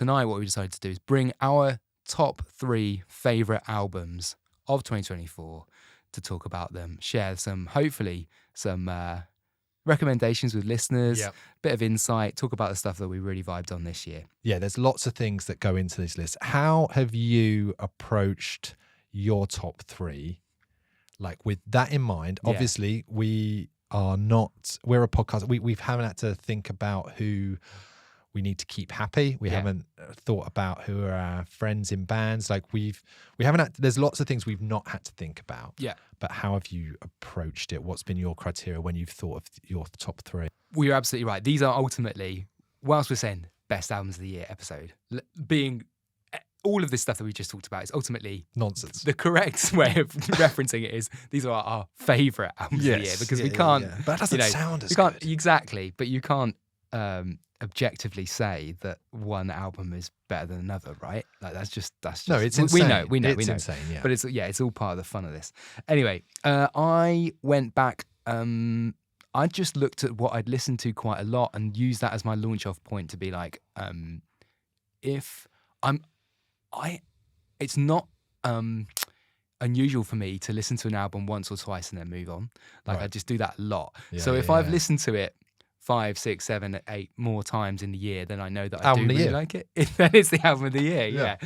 tonight what we decided to do is bring our top 3 favourite albums of 2024 to talk about them, share hopefully some recommendations with listeners, bit of insight, talk about the stuff that we really vibed on this year. Yeah, there's lots of things that go into this list. How have you approached your top 3? Like with that in mind, obviously we're a podcast. We haven't had to think about who we need to keep happy. We haven't thought about who are our friends in bands. Like we haven't had, there's lots of things we've not had to think about. Yeah. But how have you approached it? What's been your criteria when you've thought of your top 3? Well, you're absolutely right. These are ultimately, whilst we're saying best albums of the year episode, being all of this stuff that we just talked about is ultimately nonsense. The correct way of referencing it is these are our favourite albums of the year, because we can't. But that doesn't sound as good. good. Exactly, but you can't objectively say that one album is better than another, right? Like that's just no, it's insane. We know it's insane. Yeah, but it's all part of the fun of this. Anyway, I went back. I just looked at what I'd listened to quite a lot and used that as my launch off point to be like, it's not unusual for me to listen to an album once or twice and then move on. Like I just do that a lot. So if I've listened to it 5, 6, 7, 8 more times in the year, then I know that I do really like it. Then it's the album of the year. Yeah.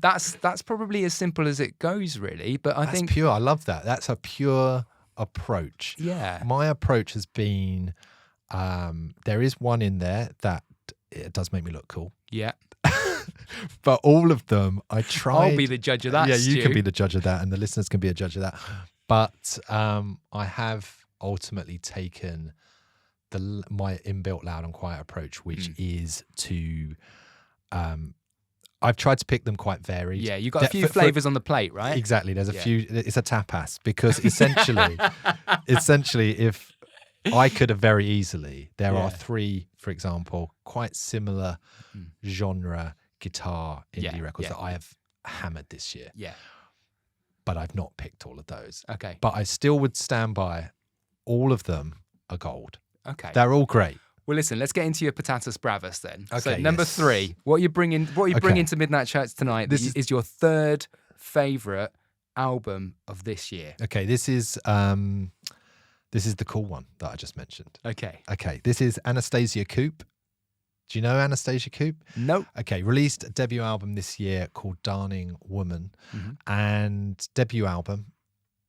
That's probably as simple as it goes, really. But I think pure. I love that. That's a pure approach. Yeah. My approach has been there is one in there that it does make me look cool. Yeah. But all of them, I tried. I'll be the judge of that. Yeah, Stu. you can be the judge of that, and the listeners can be a judge of that. But I have ultimately taken my inbuilt loud and quiet approach, which is to I've tried to pick them quite varied. Yeah, you've got a few flavours on the plate, right? Exactly. There's a few. It's a tapas, because essentially, if I could have very easily, there are 3, for example, quite similar genre guitar indie records that I have hammered this year. Yeah. But I've not picked all of those. Okay. But I still would stand by all of them are gold. Okay. They're all great. Well, listen, let's get into your patatas bravas then. Okay, so number 3, what you bringing to Midnight Church tonight this is your 3rd favourite album of this year. Okay, this is the cool one that I just mentioned. Okay. This is Anastasia Coupe. Do you know Anastasia Coupe? Nope. Okay, released a debut album this year called Darning Woman. And debut album,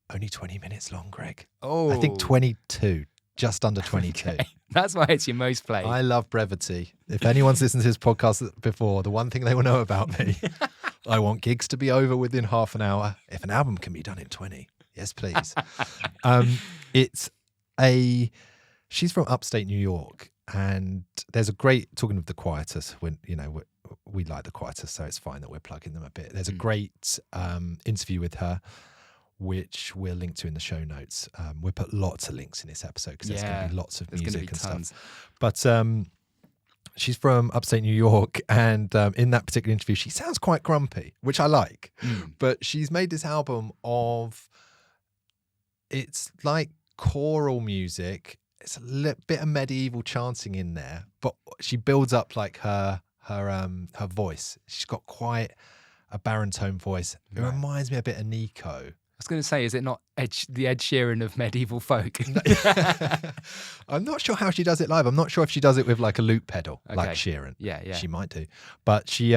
only 20 minutes long, Greg. Oh. I think 22, just under 22. Okay. That's why it's your most played. I love brevity. If anyone's listened to this podcast before, the one thing they will know about me, I want gigs to be over within half an hour. If an album can be done in 20, yes, please. She's from upstate New York, and there's a great, talking of the Quietus, when we like the Quietus, so it's fine that we're plugging them a bit. There's a great interview with her, which we'll link to in the show notes. We'll put lots of links in this episode because there's going to be lots of music and stuff. But she's from upstate New York, and in that particular interview, she sounds quite grumpy, which I like. But she's made this album it's like choral music. It's a bit of medieval chanting in there, but she builds up like her voice. She's got quite a baritone voice. It reminds me a bit of Nico. I was going to say, is it not the Ed Sheeran of medieval folk? I'm not sure how she does it live. I'm not sure if she does it with like a loop pedal, like Sheeran. Yeah. She might do. But she,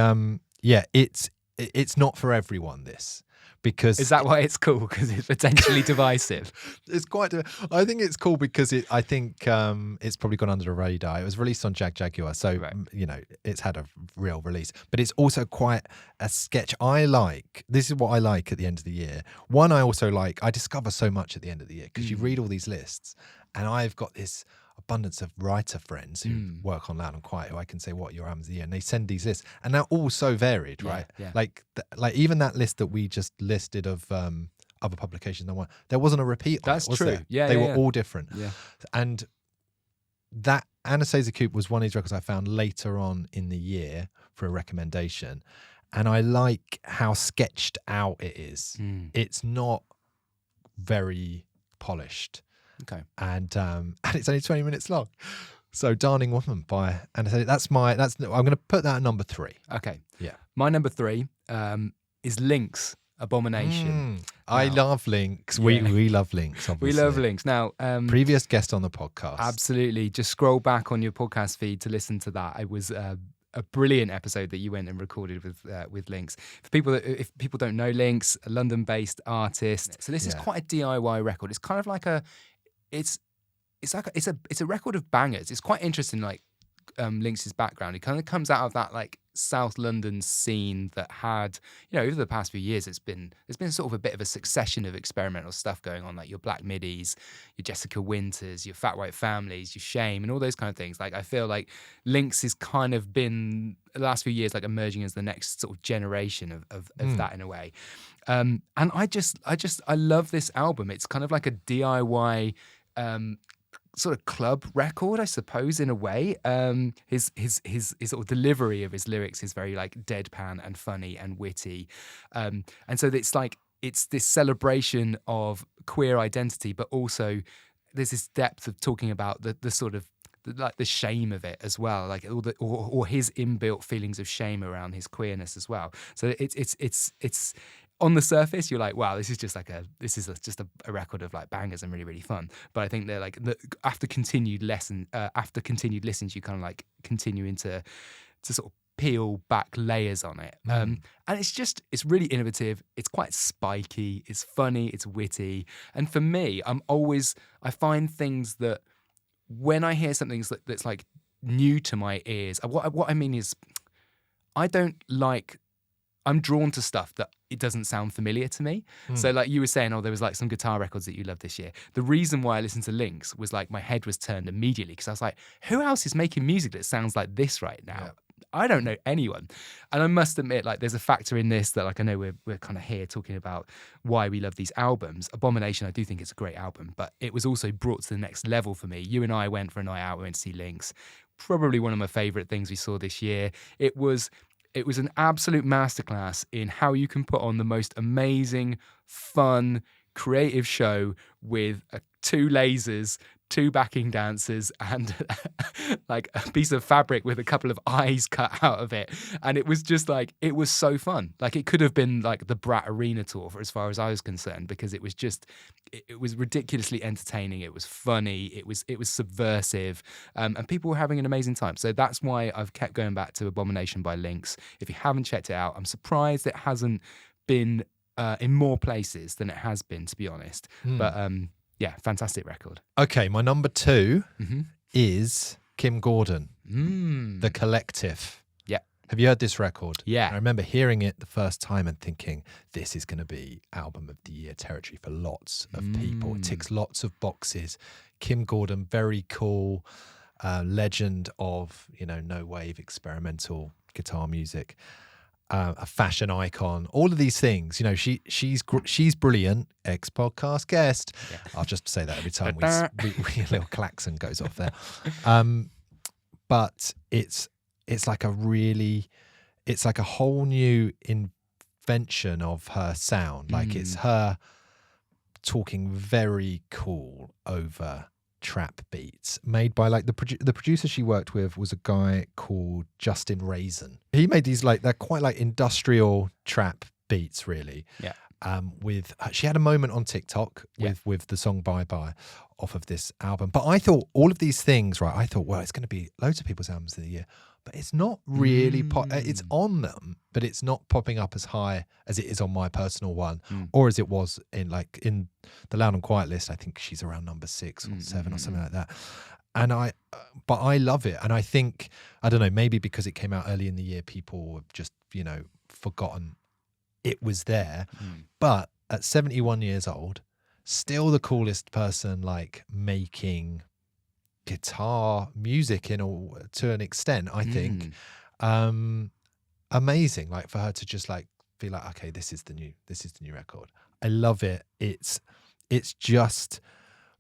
it's not for everyone, this. Because is that why it's cool? Because it's potentially divisive. I think it's cool because I think it's probably gone under the radar. It was released on Jaguar, so it's had a real release. But it's also quite a sketch. This is what I like at the end of the year. One, I also like. I discover so much at the end of the year because you read all these lists, and I've got this abundance of writer friends who work on Loud and Quiet, who I can say, what your albums of the year, and they send these lists, and they're all so varied, right? Yeah. Like even that list that we just listed of other publications, there wasn't a repeat. That's was true. There? Yeah, they were all different. Yeah, and that Anastasia Coupe was one of these records I found later on in the year for a recommendation, and I like how sketched out it is. It's not very polished. Okay. And it's only 20 minutes long. So Darling Woman by Anastasia. I'm going to put that at number 3. Okay. Yeah. My number 3 is Lynx, Abomination. I love Lynx. Yeah. We love Lynx, obviously. We love Lynx. Now, previous guest on the podcast. Absolutely. Just scroll back on your podcast feed to listen to that. It was a brilliant episode that you went and recorded with Lynx. If people don't know Lynx, a London-based artist. So this is quite a DIY record. It's kind of like it's a record of bangers. It's quite interesting, like Lynx's background. It kind of comes out of that like South London scene that had, over the past few years, there's been sort of a bit of a succession of experimental stuff going on, like your Black Middies, your Jessica Winters, your Fat White Families, your Shame, and all those kind of things. Like I feel like Lynx has kind of been the last few years like emerging as the next sort of generation of that in a way. And I love this album. It's kind of like a DIY sort of club record, I suppose, in a way. His sort of delivery of his lyrics is very like deadpan and funny and witty, and so it's this celebration of queer identity, but also there's this depth of talking about the sort of like the shame of it as well, like all or his inbuilt feelings of shame around his queerness as well. So it's on the surface, you're like, wow, this is just a record of like bangers and really, really fun. But I think they're like after continued listens, you kind of like continuing to sort of peel back layers on it. And it's really innovative. It's quite spiky. It's funny. It's witty. And for me, I find things that when I hear something that's like new to my ears, what I mean is I'm drawn to stuff that it doesn't sound familiar to me. So like you were saying, there was like some guitar records that you loved this year. The reason why I listened to Lynx was like my head was turned immediately because I was like, who else is making music that sounds like this right now? Yeah. I don't know anyone. And I must admit, like there's a factor in this that like I know we're kind of here talking about why we love these albums. Abomination, I do think it's a great album, but it was also brought to the next level for me. You and I went for a night out, we went to see Lynx. Probably one of my favorite things we saw this year. It was an absolute masterclass in how you can put on the most amazing, fun, creative show with 2 lasers, 2 backing dancers, and like a piece of fabric with a couple of eyes cut out of it. And it was just like, it was so fun. Like it could have been like the Brat Arena tour for as far as I was concerned, because it was ridiculously entertaining. It was funny. It was subversive. And people were having an amazing time. So that's why I've kept going back to Abomination by Lynx. If you haven't checked it out, I'm surprised it hasn't been in more places than it has been, to be honest. But yeah, fantastic record. Okay, my number 2 is Kim Gordon, The Collective. Yeah. Have you heard this record? Yeah. I remember hearing it the first time and thinking, this is going to be album of the year territory for lots of people. It ticks lots of boxes. Kim Gordon, very cool, legend of, no wave experimental guitar music. A fashion icon, all of these things. She's brilliant. Ex-podcast guest. Yeah. I'll just say that every time a little klaxon goes off there. But it's like a whole new invention of her sound. Like it's her talking very cool over trap beats made by like the producer she worked with was a guy called Justin Raisin. He made these they're quite like industrial trap beats, really. Yeah. She had a moment on TikTok with the song Bye Bye off of this album. But I thought all of these things, right? I thought, well, it's going to be loads of people's albums of the year, but it's not really it's on them, but it's not popping up as high as it is on my personal one, or as it was in the Loud and Quiet list. I think she's around number 6 or 7 or something like that. And but I love it. And I think, I don't know, maybe because it came out early in the year, people have just, forgotten it was there. But at 71 years old, still the coolest person, making guitar music to an extent, I think. Amazing, for her to just be like, okay, this is the new record. I love it. It's just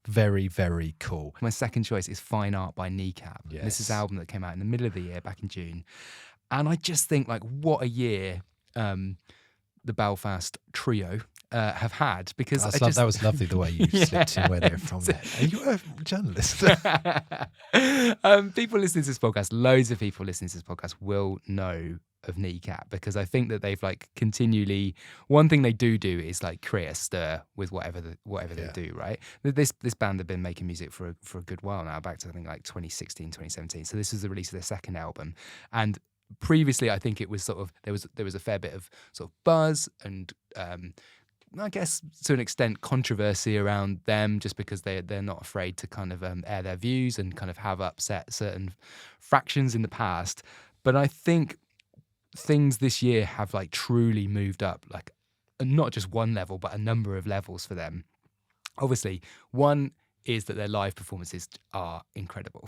very, very cool. My second choice is Fine Art by Kneecap. Yes. This is an album that came out in the middle of the year, back in June. And I just think, what a year the Belfast trio have had, because that was lovely the way you slipped in where they're from. There. Are you a journalist? People listening to this podcast, loads of people listening to this podcast will know of Kneecap, because I think that they've like continually, one thing they do is like create a stir with whatever they do, right? This band have been making music for a good while now, back to I think like 2016, 2017. So this was the release of their second album, and previously I think it was sort of there was a fair bit of sort of buzz and I guess to an extent controversy around them, just because they're not afraid to kind of air their views and kind of have upset certain fractions in the past. But I think things this year have like truly moved up, like not just one level, but a number of levels for them. Obviously, one is that their live performances are incredible.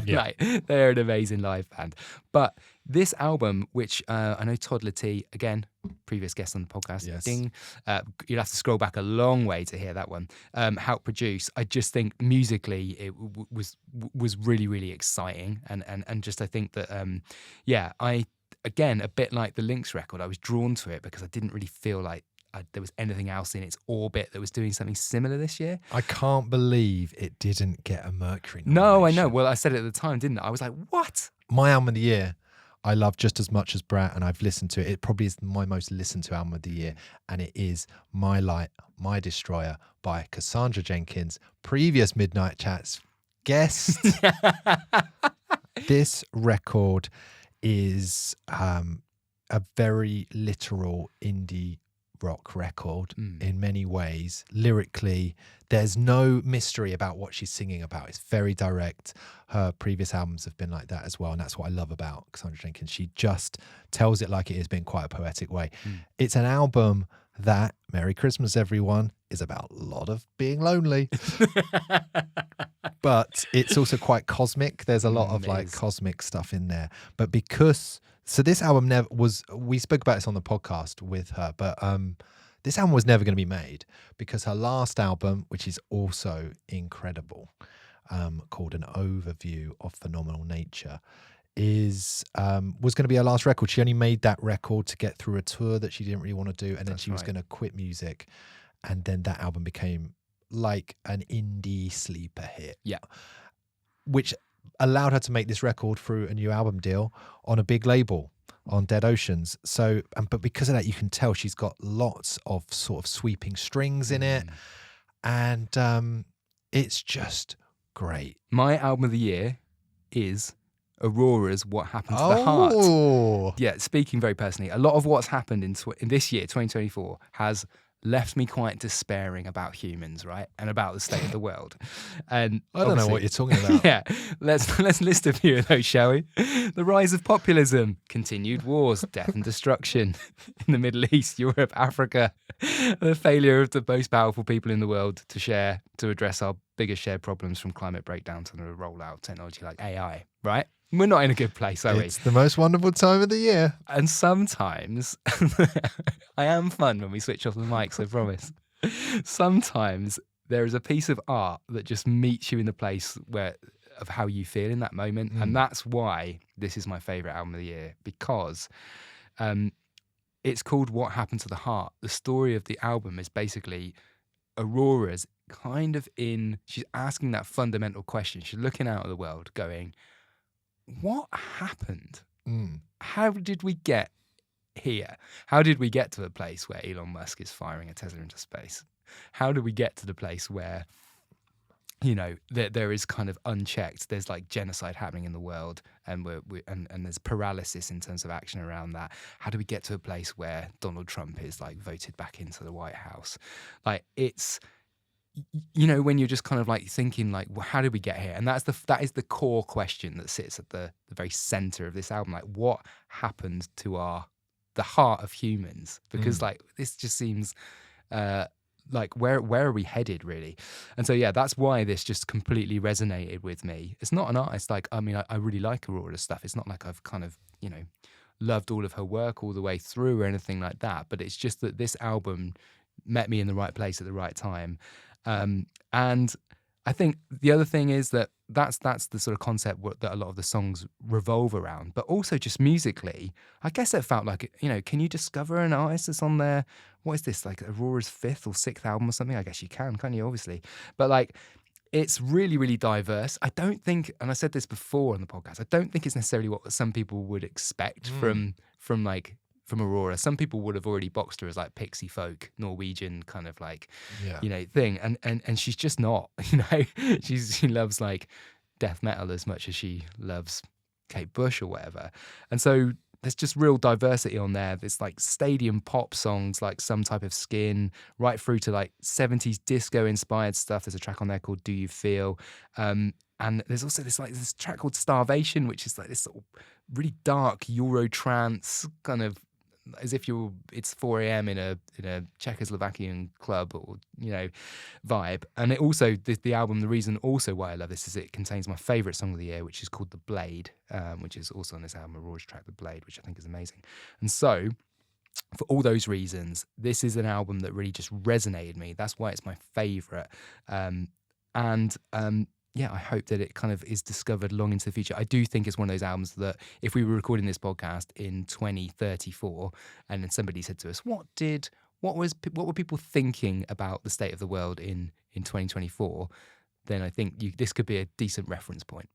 Like, they're an amazing live band. But this album, which I know Todd Lattie, again, previous guest on the podcast, ding, you'll have to scroll back a long way to hear that one, helped produce. I just think musically it was really, really exciting. And just I think that, again, a bit like the Lynx record, I was drawn to it because I didn't really feel like there was anything else in its orbit that was doing something similar this year. I can't believe it didn't get a Mercury nomination. No, I know. Well, I said it at the time, didn't I? I was like, what? My album of the year, I love just as much as Brat, and I've listened to it. It probably is my most listened to album of the year, and it is My Light, My Destroyer by Cassandra Jenkins, previous Midnight Chats guest. This record is a very literal indie rock record in many ways. Lyrically, there's no mystery about what she's singing about. It's very direct. Her previous albums have been like that as well, and that's what I love about Cassandra Jenkins. She just tells it like it is, in quite a poetic way. It's an album that, Merry Christmas everyone, is about a lot of being lonely. But it's also quite cosmic. There's a lot of like cosmic stuff in there. But so this album never was, we spoke about this on the podcast with her, but this album was never going to be made because her last album, which is also incredible, called An Overview of Phenomenal Nature, was going to be her last record. She only made that record to get through a tour that she didn't really want to do, and then she was going to quit music, and then that album became like an indie sleeper hit. Yeah. Which allowed her to make this record through a new album deal on a big label, on Dead Oceans. So, but because of that, you can tell she's got lots of sort of sweeping strings in it, and it's just great. My album of the year is Aurora's What Happened to the Heart. Yeah, speaking very personally, a lot of what's happened in this year, 2024, has left me quite despairing about humans, right? And about the state of the world. And I don't know what you're talking about. Yeah, let's list a few of those, shall we? The rise of populism, continued wars, death and destruction in the Middle East, Europe, Africa, the failure of the most powerful people in the world to address our biggest shared problems, from climate breakdown to the rollout of technology like AI, right? We're not in a good place, are we? It's the most wonderful time of the year. And sometimes, I am fun when we switch off the mics, I promise. Sometimes there is a piece of art that just meets you in the place of how you feel in that moment. And that's why this is my favourite album of the year, because it's called What Happened to the Heart. The story of the album is basically Aurora's she's asking that fundamental question. She's looking out at the world going, what happened? How did we get here? How did we get to the place where Elon Musk is firing a Tesla into space? How did we get to the place where, there is kind of unchecked, there's like genocide happening in the world, and and there's paralysis in terms of action around that? How do we get to a place where Donald Trump is like voted back into the White House? Like, it's, when you're just kind of like thinking like, well, how did we get here? And that is the core question that sits at the very center of this album. Like, what happened to the heart of humans? Because like, this just seems like, where are we headed, really? And so, yeah, that's why this just completely resonated with me. It's not an artist like, I mean, I really like Aurora's stuff. It's not like I've kind of, loved all of her work all the way through or anything like that. But it's just that this album met me in the right place at the right time. And I think the other thing is that that's the sort of concept that a lot of the songs revolve around. But also just musically, I guess it felt like, can you discover an artist that's on their, what is this, like Aurora's 5th or 6th album or something? I guess you can't you, obviously. But like, it's really, really diverse. I don't think, and I said this before on the podcast, I don't think it's necessarily what some people would expect from Aurora. Some people would have already boxed her as like pixie folk, Norwegian kind of like, thing. And she's just not, she loves like death metal as much as she loves Kate Bush or whatever. And so there's just real diversity on there. There's like stadium pop songs like Some Type of Skin, right through to like 70s disco inspired stuff. There's a track on there called Do You Feel? And there's also this track called Starvation, which is like this sort of really dark Euro trance kind of, as if it's 4 a.m. in a Czechoslovakian club or vibe. And it also the album, the reason also why I love this is it contains my favorite song of the year, which is called The Blade, which is also on this album, Aurora's track The Blade, which I think is amazing. And so for all those reasons, this is an album that really just resonated with me. That's why it's my favorite. Yeah, I hope that it kind of is discovered long into the future. I do think it's one of those albums that if we were recording this podcast in 2034 and then somebody said to us, what were people thinking about the state of the world in 2024, then I think this could be a decent reference point.